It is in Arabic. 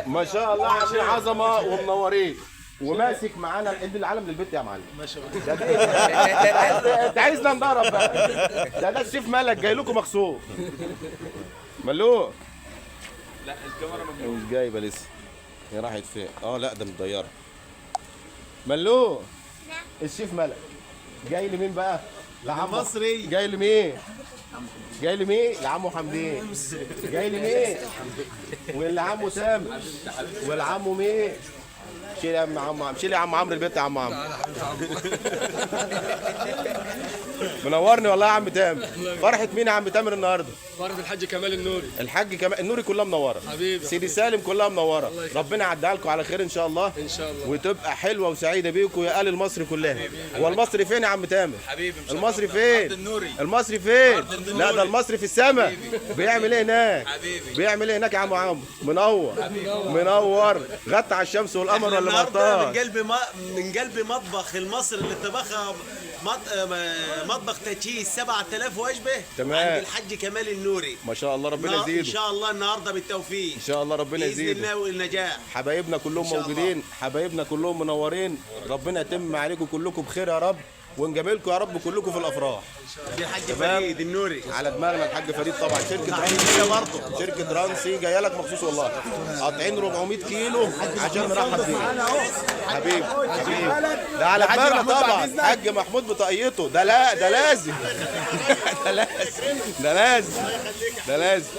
ما شاء الله عاملين عظمه ومنورين وماسك معانا ادي العلم للبيت يا معلم. ما شاء الله. انت عايزنا نضرب بقى. ده الشيف ملك جاي لكم مخصوص. ملوك. لا الكاميرا ممنوع. مش جايبه لسه. هي راحت فين؟ لا ده متضيره. ملوك. الشيف ملك جاي لمين بقى؟ لعم مصري. جاي لمين؟ جاي لمين؟ لعمو حمدين. جاي لمين؟ ولعمو سامر. ولعمو مين؟ شيل يا عم عمرو، شيل يا عم عمرو البيت يا عم عمرو. منورني والله يا عم تامر. فرحة مين يا عم تامر النهارده؟ فرحة الحاج كمال النوري. الحاج كمال النوري كلها منوره. حبيبي. سيدي سالم كلها منوره. ربنا يعديها لكم على خير ان شاء الله. ان شاء الله. وتبقى حلوه وسعيده بيكم يا ال المصري كلها. هو المصري فين يا عم تامر؟ حبيبي المصري فين؟ النوري. المصري فين؟ لا ده المصري في السماء. بيعمل ايه هناك؟ حبيبي. بيعمل ايه هناك يا عم عمرو؟ منور. منور. غطى على الشمس والقمر ولا النهارده مطار؟ من قلب مطبخ المصري اللي طبخها مطبخ تجهيز 7000 وجبه. تمام. عند الحاج كمال النوري. ما شاء الله ربنا ان يزيده. شاء الله النهارده بالتوفيق. ان شاء الله ربنا باذن يزيده. الله والنجاح. حبايبنا كلهم إن شاء الله. موجودين، حبايبنا كلهم منورين، ربنا يتم عليكم كلكم بخير يا رب، ونجاملكم يا رب كلكم في الافراح. الحاج فريد النوري. على دماغنا الحاج فريد طبعا. شركه رانسي برضه، شركه رانسي جايه لك مخصوص والله، قاطعين 400 كيلو عشان نرحب بيك. حبيبي حبيبي ده على دماغنا طبعا. حاج محمود بطاقيته ده، لا ده لازم. ده لازم ده لازم ده لازم.